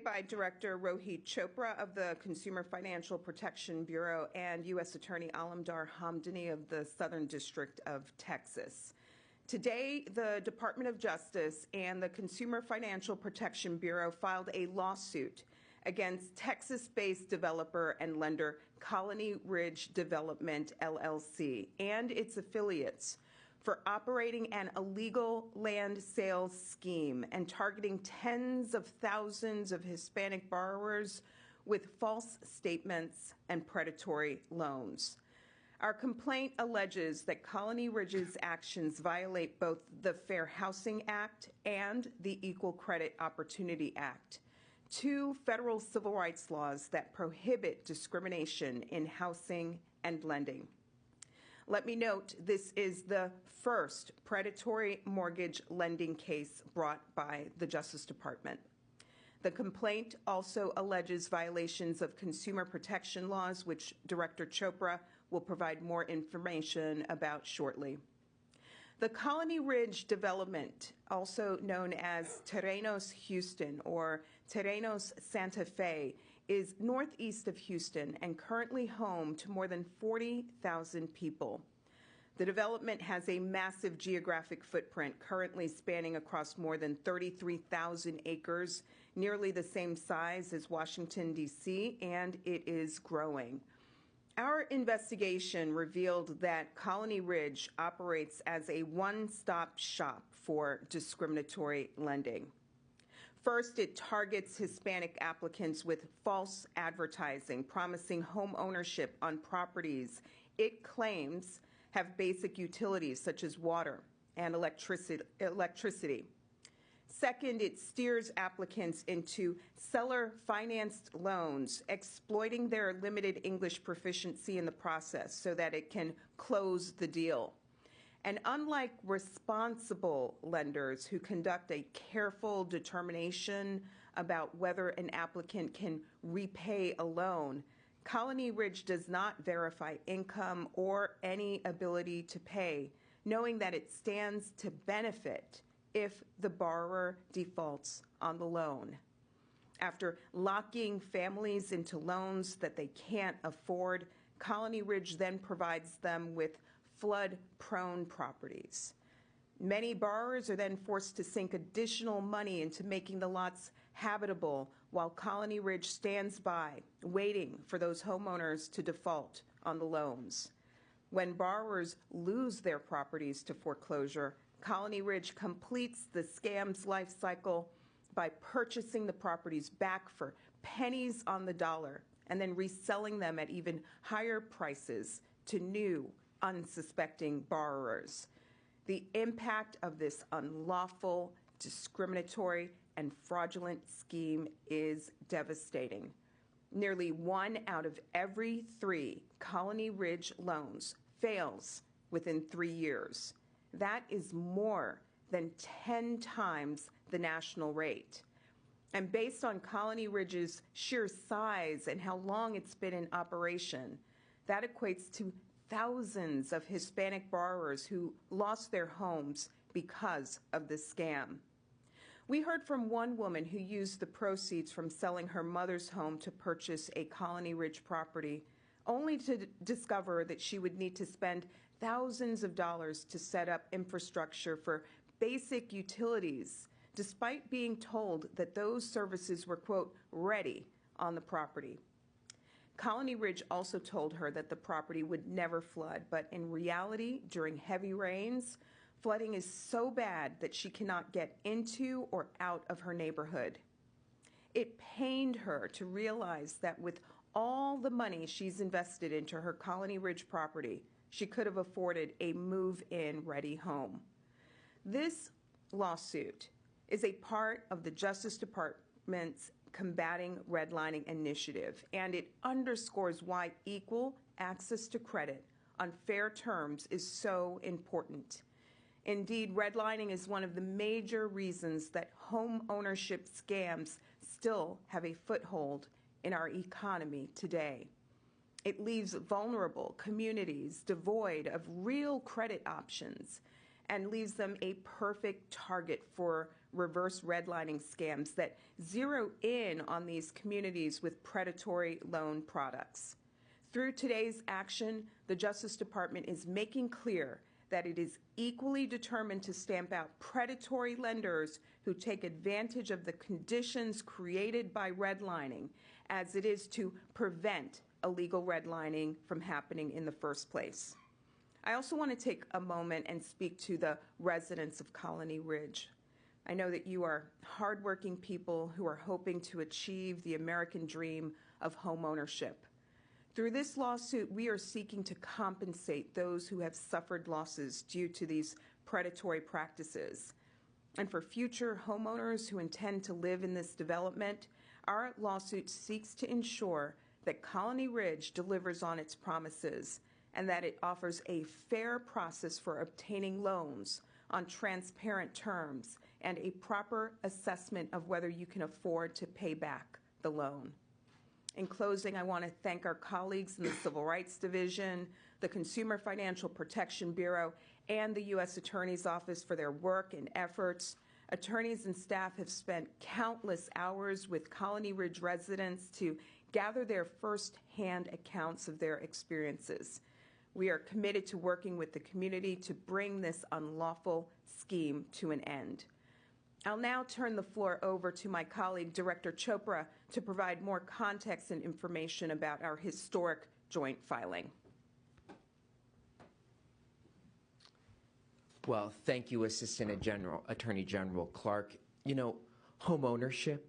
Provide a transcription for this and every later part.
By Director Rohit Chopra of the Consumer Financial Protection Bureau and U.S. Attorney Alamdar Hamdani of the Southern District of Texas. Today, the Department of Justice and the Consumer Financial Protection Bureau filed a lawsuit against Texas-based developer and lender Colony Ridge Development, LLC, and its affiliates for operating an illegal land sales scheme and targeting tens of thousands of Hispanic borrowers with false statements and predatory loans. Our complaint alleges that Colony Ridge's actions violate both the Fair Housing Act and the Equal Credit Opportunity Act, two federal civil rights laws that prohibit discrimination in housing and lending. Let me note, this is the first predatory mortgage lending case brought by the Justice Department. The complaint also alleges violations of consumer protection laws, which Director Chopra will provide more information about shortly. The Colony Ridge Development, also known as Terrenos Houston or Terrenos Santa Fe, is northeast of Houston and currently home to more than 40,000 people. The development has a massive geographic footprint, currently spanning across more than 33,000 acres, nearly the same size as Washington, D.C., and it is growing. Our investigation revealed that Colony Ridge operates as a one-stop shop for discriminatory lending. First, it targets Hispanic applicants with false advertising, promising home ownership on properties it claims have basic utilities such as water and electricity. Second, it steers applicants into seller-financed loans, exploiting their limited English proficiency in the process so that it can close the deal. And unlike responsible lenders who conduct a careful determination about whether an applicant can repay a loan, Colony Ridge does not verify income or any ability to pay, knowing that it stands to benefit if the borrower defaults on the loan. After locking families into loans that they can't afford, Colony Ridge then provides them with flood-prone properties. Many borrowers are then forced to sink additional money into making the lots habitable while Colony Ridge stands by, waiting for those homeowners to default on the loans. When borrowers lose their properties to foreclosure, Colony Ridge completes the scam's life cycle by purchasing the properties back for pennies on the dollar and then reselling them at even higher prices to new, unsuspecting borrowers. The impact of this unlawful, discriminatory, and fraudulent scheme is devastating. Nearly 1 out of every 3 Colony Ridge loans fails within 3 years. That is more than 10 times the national rate. And based on Colony Ridge's sheer size and how long it's been in operation, that equates to thousands of Hispanic borrowers who lost their homes because of this scam. We heard from one woman who used the proceeds from selling her mother's home to purchase a Colony Ridge property, only to discover that she would need to spend thousands of dollars to set up infrastructure for basic utilities, despite being told that those services were, quote, ready on the property. Colony Ridge also told her that the property would never flood, but in reality, during heavy rains, flooding is so bad that she cannot get into or out of her neighborhood. It pained her to realize that with all the money she's invested into her Colony Ridge property, she could have afforded a move-in ready home. This lawsuit is a part of the Justice Department's Combating Redlining Initiative, and it underscores why equal access to credit on fair terms is so important. Indeed, redlining is one of the major reasons that home ownership scams still have a foothold in our economy today. It leaves vulnerable communities devoid of real credit options and leaves them a perfect target for reverse redlining scams that zero in on these communities with predatory loan products. Through today's action, the Justice Department is making clear that it is equally determined to stamp out predatory lenders who take advantage of the conditions created by redlining, as it is to prevent illegal redlining from happening in the first place. I also want to take a moment and speak to the residents of Colony Ridge. I know that you are hardworking people who are hoping to achieve the American dream of homeownership. Through this lawsuit, we are seeking to compensate those who have suffered losses due to these predatory practices. And for future homeowners who intend to live in this development, our lawsuit seeks to ensure that Colony Ridge delivers on its promises and that it offers a fair process for obtaining loans on transparent terms and a proper assessment of whether you can afford to pay back the loan. In closing, I want to thank our colleagues in the Civil Rights Division, the Consumer Financial Protection Bureau, and the U.S. Attorney's Office for their work and efforts. Attorneys and staff have spent countless hours with Colony Ridge residents to gather their first-hand accounts of their experiences. We are committed to working with the community to bring this unlawful scheme to an end. I'll now turn the floor over to my colleague, Director Chopra, to provide more context and information about our historic joint filing. Well, thank you, Attorney General Clark. You know, homeownership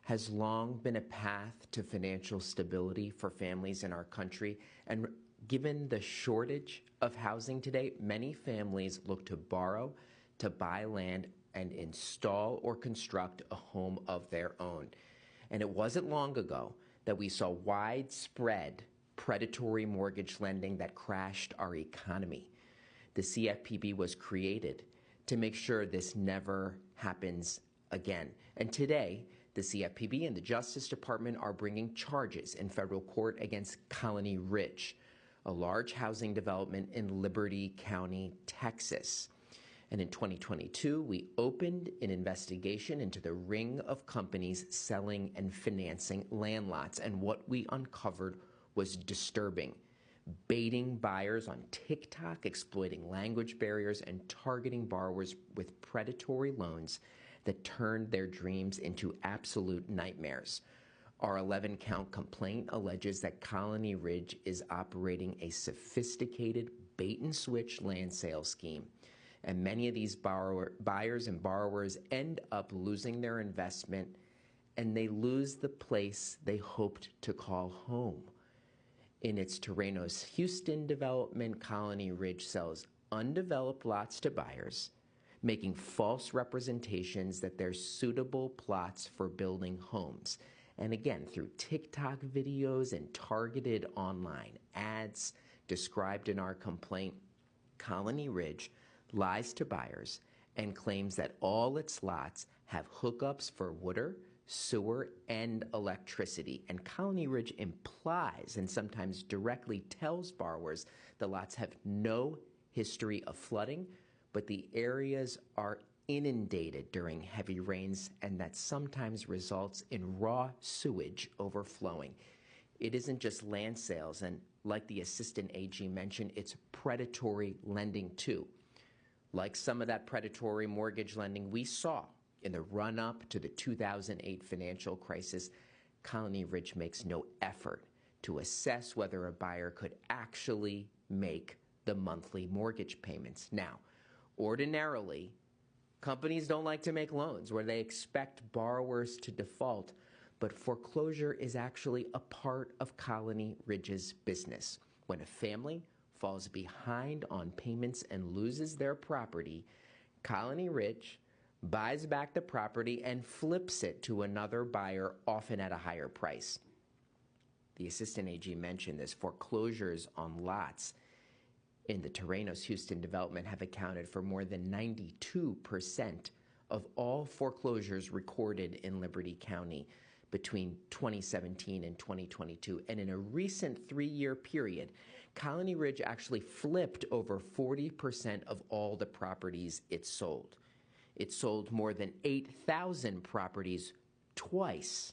has long been a path to financial stability for families in our country, and given the shortage of housing today, many families look to borrow to buy land and install or construct a home of their own. And it wasn't long ago that we saw widespread predatory mortgage lending that crashed our economy. The CFPB was created to make sure this never happens again. And today, the CFPB and the Justice Department are bringing charges in federal court against Colony Ridge, a large housing development in Liberty County, Texas. And in 2022, we opened an investigation into the ring of companies selling and financing land lots. And what we uncovered was disturbing. Baiting buyers on TikTok, exploiting language barriers, and targeting borrowers with predatory loans that turned their dreams into absolute nightmares. Our 11-count complaint alleges that Colony Ridge is operating a sophisticated bait-and-switch land sale scheme. And many of these buyers and borrowers end up losing their investment, and they lose the place they hoped to call home. In its Terrenos Houston development, Colony Ridge sells undeveloped lots to buyers, making false representations that they're suitable plots for building homes. And again, through TikTok videos and targeted online ads described in our complaint, Colony Ridge lies to buyers and claims that all its lots have hookups for water, sewer, and electricity. And Colony Ridge implies and sometimes directly tells borrowers the lots have no history of flooding, but the areas are inundated during heavy rains, and that sometimes results in raw sewage overflowing. It isn't just land sales, and like the Assistant AG mentioned, it's predatory lending too. Like some of that predatory mortgage lending we saw in the run-up to the 2008 financial crisis, Colony Ridge makes no effort to assess whether a buyer could actually make the monthly mortgage payments. Now, ordinarily, companies don't like to make loans where they expect borrowers to default, but foreclosure is actually a part of Colony Ridge's business. When a family falls behind on payments and loses their property, Colony Ridge buys back the property and flips it to another buyer, often at a higher price. The Assistant AG mentioned this. Foreclosures on lots in the Terrenos Houston development have accounted for more than 92% of all foreclosures recorded in Liberty County between 2017 and 2022. And in a recent 3-year period, Colony Ridge actually flipped over 40% of all the properties it sold. It sold more than 8,000 properties twice